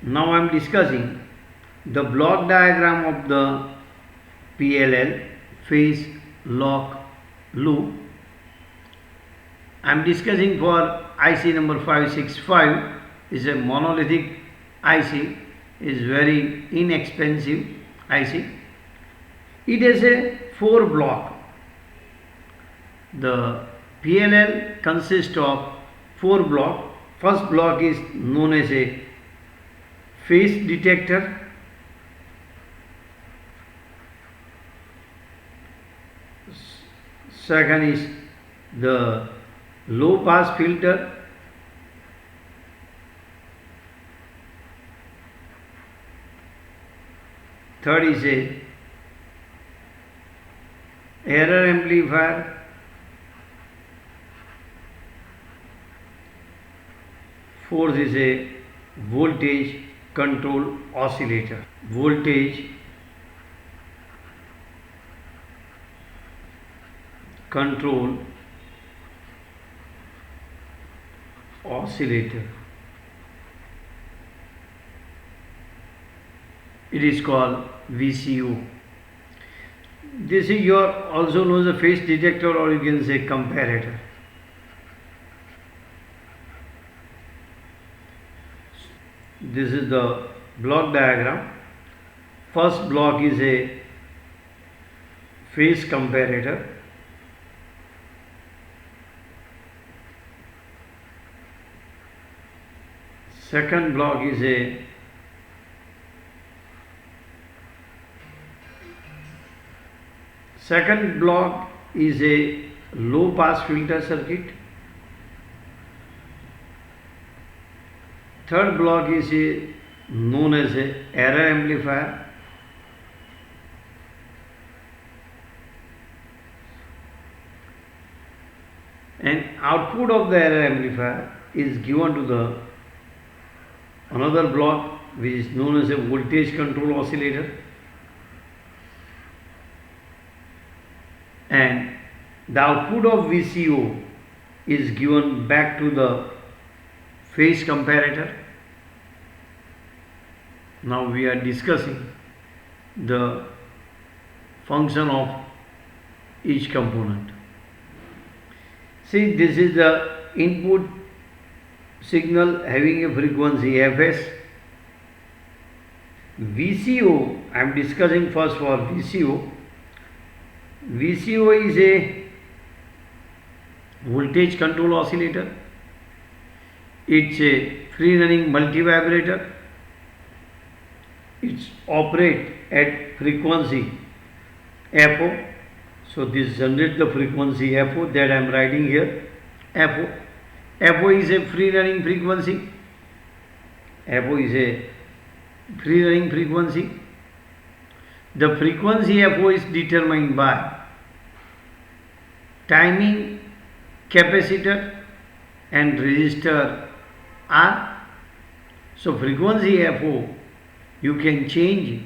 Now I am discussing the block diagram of the PLL phase lock loop. I am discussing for IC number 565 is a monolithic IC, is very inexpensive IC. It has a 4 block. The PLL consists of 4 blocks. First block is known as a phase detector. Second is the low pass filter. Third is a error amplifier. Fourth is a voltage control oscillator. Voltage control oscillator. It is called VCO. This is your also known as a phase detector, or you can say comparator. This is the block diagram. First block is a phase comparator. Second block is a low pass filter circuit. Third block is known as a error amplifier. And output of the error amplifier is given to the another block which is known as a voltage control oscillator, and the output of VCO is given back to the phase comparator. Now we are discussing the function of each component. See, this is the input signal having a frequency fs. VCO, I am discussing first for VCO. VCO is a voltage control oscillator. It's a free running multi-vibrator. It's operate at frequency FO. So this generates the frequency FO that I am writing here. FO. FO is a free running frequency. FO is a free running frequency. The frequency FO is determined by timing capacitor and resistor R. So frequency FO you can change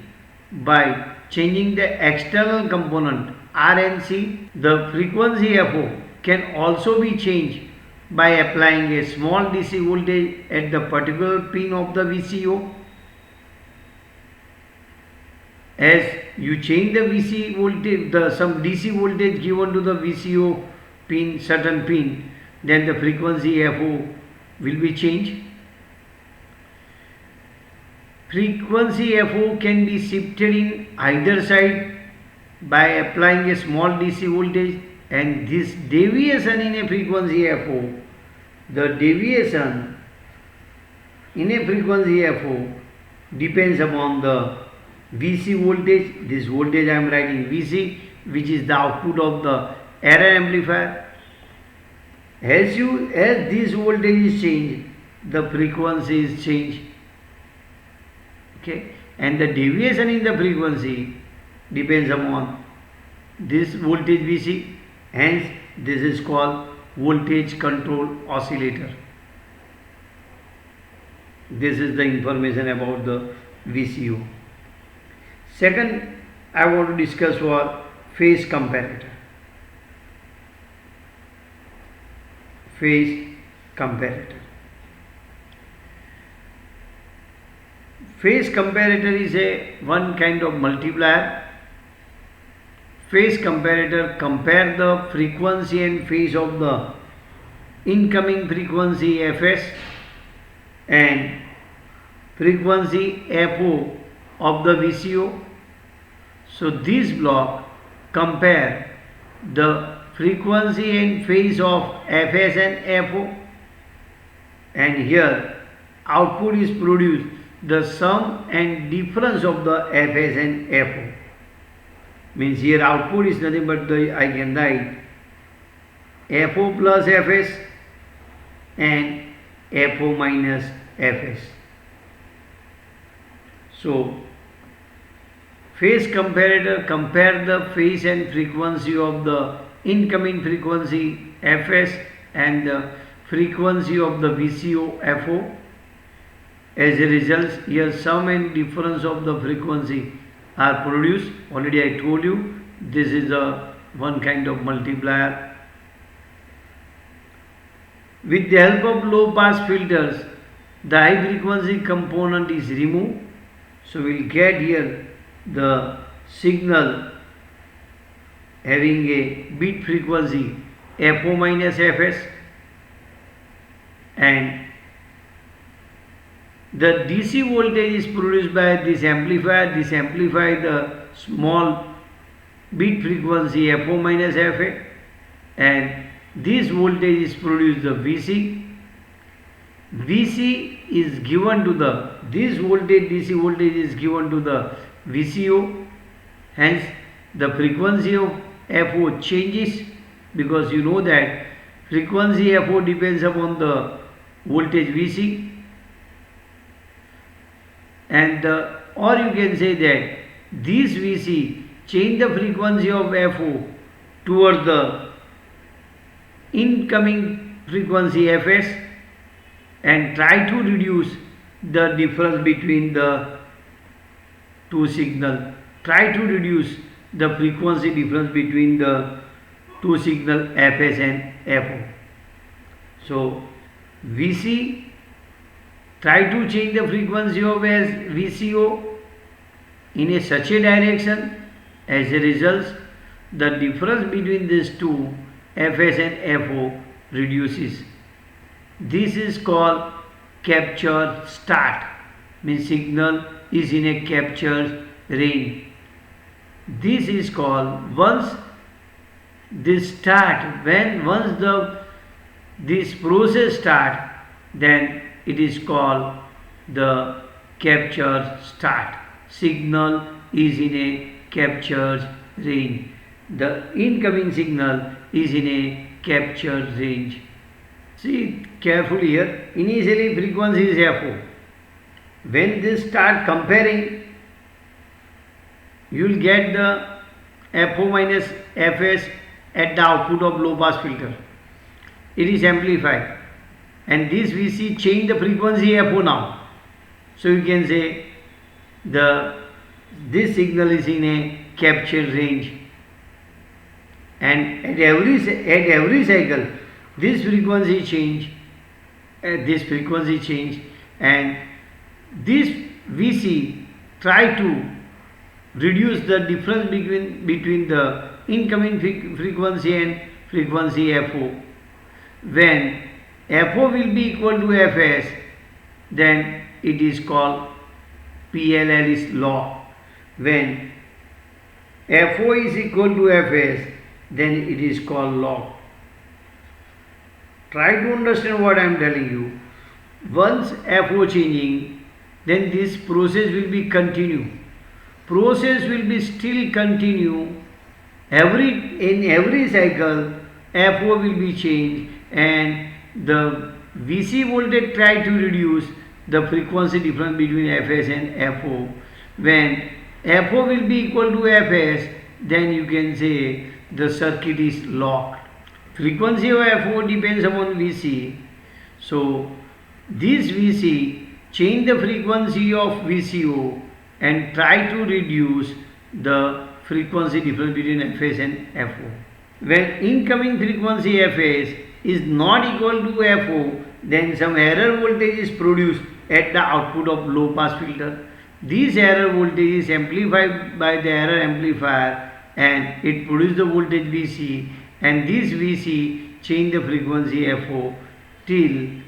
by changing the external component R and C. The frequency FO can also be changed by applying a small DC voltage at the particular pin of the VCO. As you change the VC voltage, some DC voltage given to the VCO pin, certain pin, then the frequency FO will be changed. Frequency FO can be shifted in either side by applying a small DC voltage, and this deviation in a frequency FO, the deviation in a frequency FO depends upon the VC voltage. This voltage I am writing VC, which is the output of the error amplifier. As this voltage is changed, the frequency is changed. Okay, and the deviation in the frequency depends upon this voltage VC. Hence, this is called voltage control oscillator. This is the information about the VCO. Second, I want to discuss for phase comparator. Phase comparator. Phase comparator is a one kind of multiplier. Phase comparator compare the frequency and phase of the incoming frequency Fs and frequency Fo of the VCO. So this block compare the frequency and phase of Fs and Fo, and here output is produced the sum and difference of the Fs and Fo. Means here output is nothing but I can write Fo plus Fs and Fo minus Fs. So phase comparator compare the phase and frequency of the incoming frequency Fs and the frequency of the VCO Fo. As a result, here sum and difference of the frequency are produced. Already I told you this is a one kind of multiplier. With the help of low pass filters, the high frequency component is removed. So we will get here the signal having a bit frequency Fo minus Fs, and the DC voltage is produced by this amplifier. This amplifier the small bit frequency Fo minus Fa, and this voltage is produced the Vc. Vc is given to the, this voltage DC voltage is given to the VCO, hence the frequency of Fo changes, because you know that frequency Fo depends upon the voltage Vc, and or you can say that this Vc change the frequency of Fo towards the incoming frequency Fs and try to reduce the difference between the two signal. Try to reduce the frequency difference between the two signal Fs and Fo. So Vc try to change the frequency of as VCO in a such a direction, as a result the difference between these two Fs and Fo reduces. This is called capture start, means signal is in a capture range. This is called once this start, when once this process start, then it is called the capture start. Signal is in a capture range. The incoming signal is in a capture range. See carefully here. Initially frequency is Fo. When this start comparing, you will get the Fo minus Fs at the output of low pass filter. It is amplified, and this Vc change the frequency Fo now. So you can say this signal is in a capture range, and at every cycle this frequency change, and this Vc try to reduce the difference between the incoming frequency and frequency Fo. When Fo will be equal to Fs, then it is called PLL's law. When Fo is equal to Fs, then it is called log. Try to understand what I am telling you. Once Fo changing, then this process will be continue. Process will be still continue. In every cycle, Fo will be changed, and the Vc voltage try to reduce the frequency difference between Fs and Fo. When Fo will be equal to Fs, then you can say the circuit is locked. Frequency of Fo depends upon Vc. So this Vc change the frequency of VCO and try to reduce the frequency difference between Fs and Fo. When incoming frequency Fs is not equal to Fo, then some error voltage is produced at the output of low pass filter. This error voltage is amplified by the error amplifier and it produces the voltage Vc, and this Vc change the frequency FO till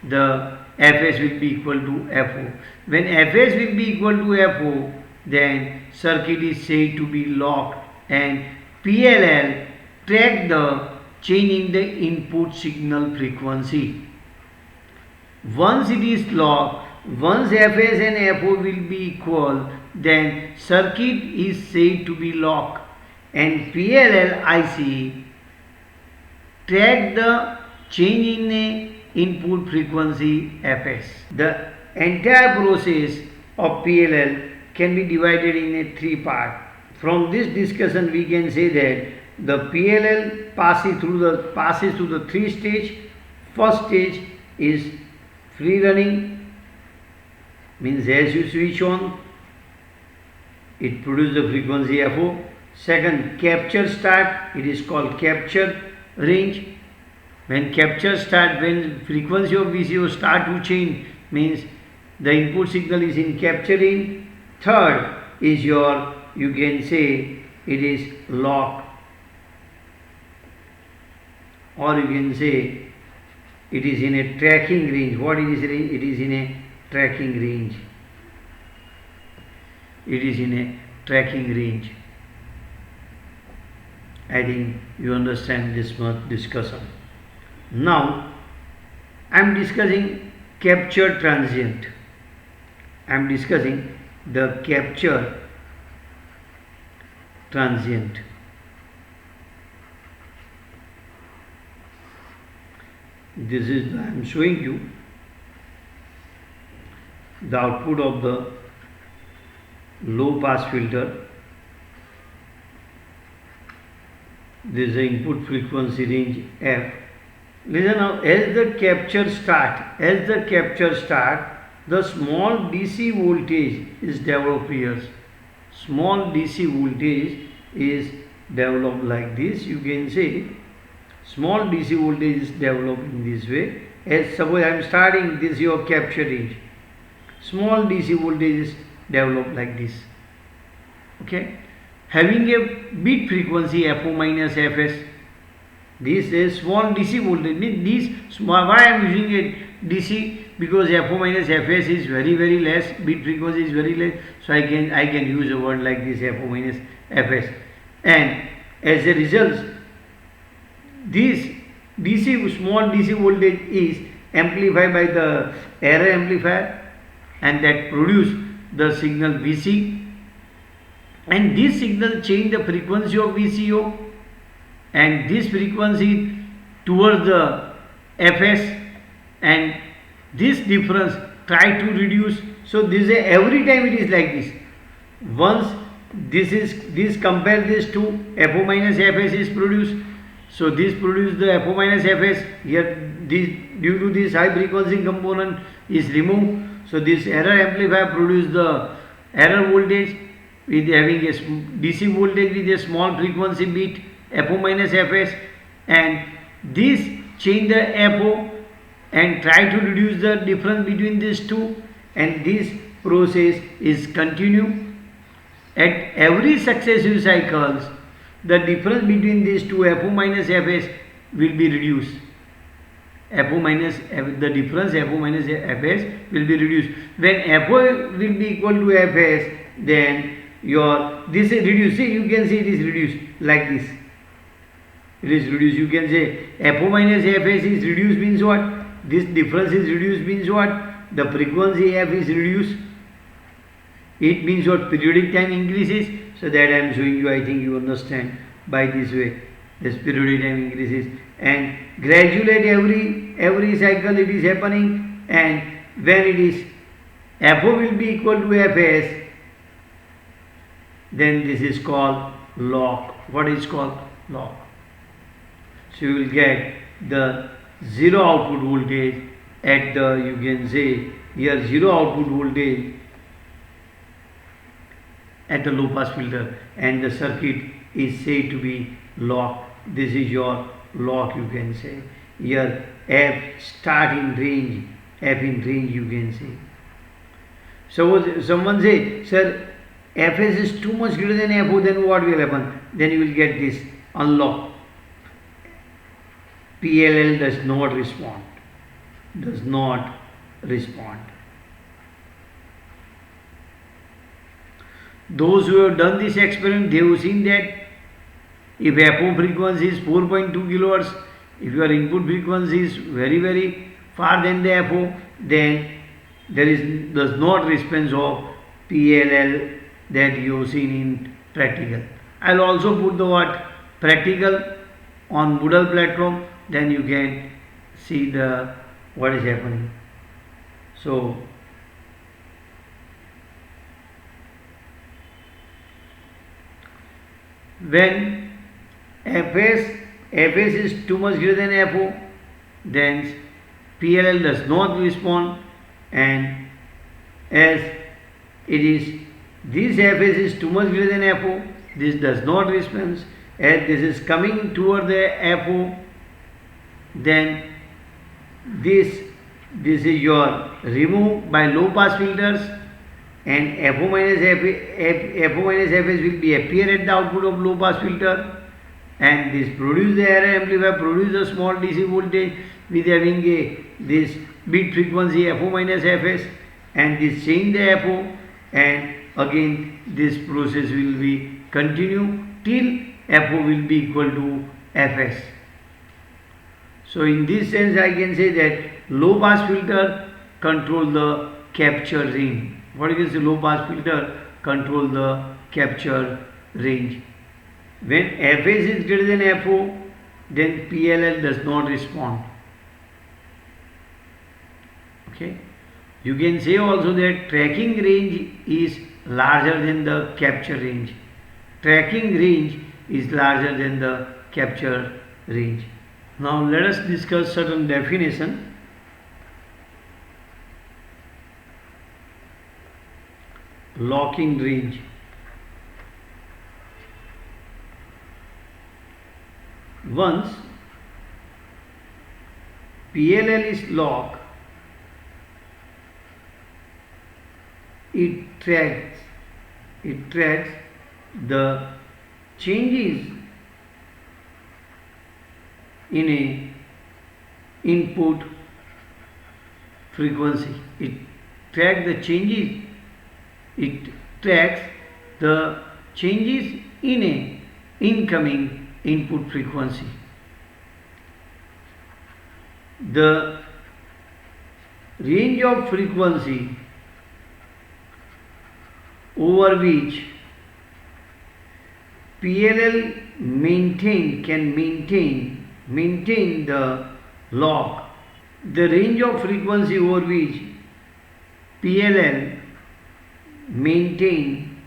the Fs will be equal to FO. When Fs will be equal to FO, then circuit is said to be locked and PLL track the change in the input signal frequency. Once it is locked, once Fs and FO will be equal, then circuit is said to be locked and PLL IC track the change in the input frequency Fs. The entire process of PLL can be divided in a three part. From this discussion we can say that the PLL passes through the three stage. First stage is free running, means as you switch on it produces the frequency FO. Second, capture start, it is called capture range. When capture start, when frequency of VCO start to change, means the input signal is in capture range. Third is your, you can say it is lock, or you can say it is in a tracking range. What it is range? It is in a tracking range. It is in a tracking range. I think you understand this much discussion. Now I am discussing capture transient. I am discussing the capture transient. This is, I am showing you the output of the low pass filter. This is the input frequency range F. Listen now, as the capture start, the small DC voltage is developed here. Small DC voltage is developed like this. You can say small DC voltage is developed in this way. As suppose I am starting, this is your capture range. Small DC voltage is developed like this. Okay. Having a bit frequency FO minus Fs. This is small DC voltage. Means why I am using a DC? Because FO minus Fs is very less, bit frequency is very less, so I can use a word like this, FO minus Fs. And as a result, this small DC voltage is amplified by the error amplifier, and that produce the signal Vc, and this signal change the frequency of VCO, and this frequency towards the Fs, and this difference try to reduce. So this is every time it is like this. Once this compare this to FO minus Fs is produced. So this produce the FO minus Fs. Here this, due to this high frequency component is removed. So this error amplifier produce the error voltage with having a DC voltage with a small frequency bit FO minus Fs, and this change the FO and try to reduce the difference between these two, and this process is continue. At every successive cycles, the difference between these two FO minus Fs will be reduced. The difference FO minus Fs will be reduced. When FO will be equal to Fs, then this is reduced. See, you can see it is reduced like this. It is reduced. You can say FO minus Fs is reduced means what? This difference is reduced means what? The frequency F is reduced. It means what? Periodic time increases. So that I am showing you. I think you understand by this way. This periodic time increases, and gradually at every cycle it is happening. And when it is FO will be equal to Fs, then this is called lock. What is called lock? So you will get the zero output voltage at the, you can say here, zero output voltage at the low pass filter, and the circuit is said to be locked. This is your lock, you can say. Here F start in range, F in range, you can say. Suppose someone say, sir, Fs is too much greater than Fo, then what will happen? Then you will get this unlock. PLL does not respond. Does not respond. Those who have done this experiment, they have seen that if FO frequency is 4.2 kilohertz, if your input frequency is very far than the FO, then there does not response of PLL that you have seen in practical. I will also put the word practical on Moodle platform, then you can see the what is happening. So when Fs is too much greater than Fo, then PLL does not respond, and as it is this Fs is too much greater than Fo, this does not respond. As this is coming toward the Fo, then this is your remove by low pass filters, and Fo minus Fs will be appear at the output of low pass filter, and this produce the error amplifier, produce a small DC voltage with having this bit frequency Fo minus Fs, and this change the Fo, and again this process will be continue till Fo will be equal to Fs. So in this sense I can say that low pass filter control the capture range. What is the low pass filter? Control the capture range. When Fs is greater than Fo, then PLL does not respond. Okay. You can say also that tracking range is larger than the capture range. Tracking range is larger than the capture range. Now let us discuss certain definition. Locking range. Once PLL is locked, it tracks the changes in a input frequency. It tracks the changes in a incoming input frequency. The range of frequency over which PLL can maintain the lock. The range of frequency over which PLL maintain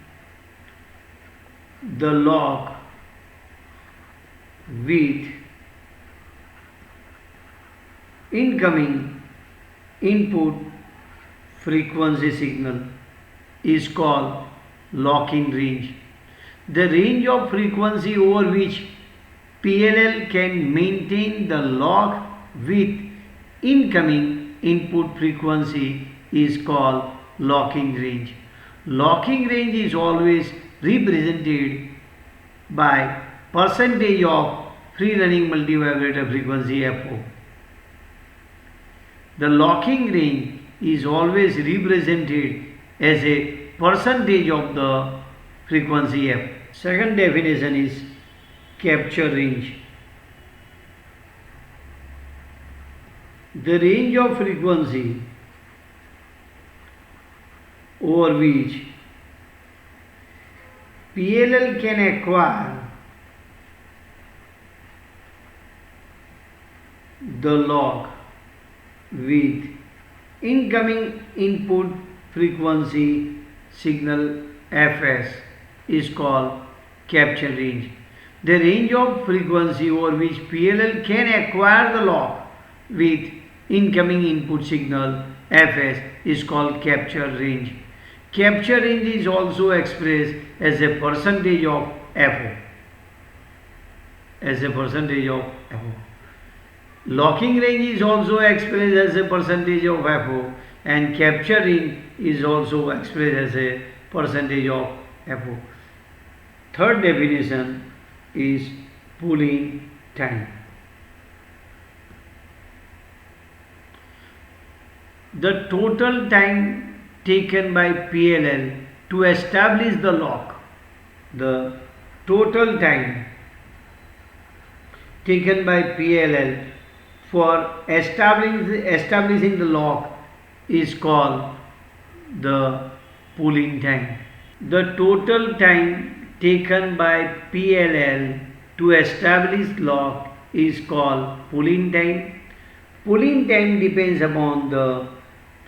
the lock with incoming input frequency signal is called locking range. The range of frequency over which PLL can maintain the lock with incoming input frequency is called locking range. Locking range is always represented by percentage of free running multivibrator frequency Fo. The locking range is always represented as a percentage of the frequency F. Second definition is capture range. The range of frequency over which PLL can acquire the lock with incoming input frequency signal Fs is called capture range. The range of frequency over which PLL can acquire the lock with incoming input signal Fs is called capture range. Capture range is also expressed as a percentage of Fo. Locking range is also expressed as a percentage of Fo, and capture range is also expressed as a percentage of FO. Third definition is pooling time. The total time taken by PLL to establish the lock. The total time taken by PLL for establishing the lock is called the pooling time. The total time taken by PLL to establish lock is called pooling time. Pooling time depends upon the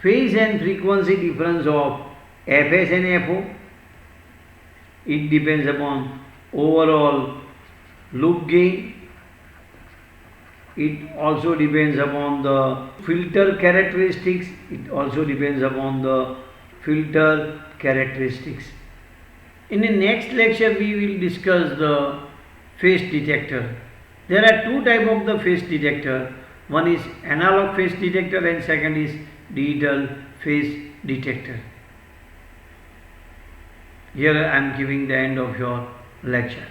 phase and frequency difference of Fs and Fo. It depends upon overall loop gain. It also depends upon the filter characteristics. It also depends upon the filter characteristics. In the next lecture, we will discuss the phase detector. There are two types of the phase detector. One is analog phase detector and second is digital phase detector. Here I am giving the end of your lecture.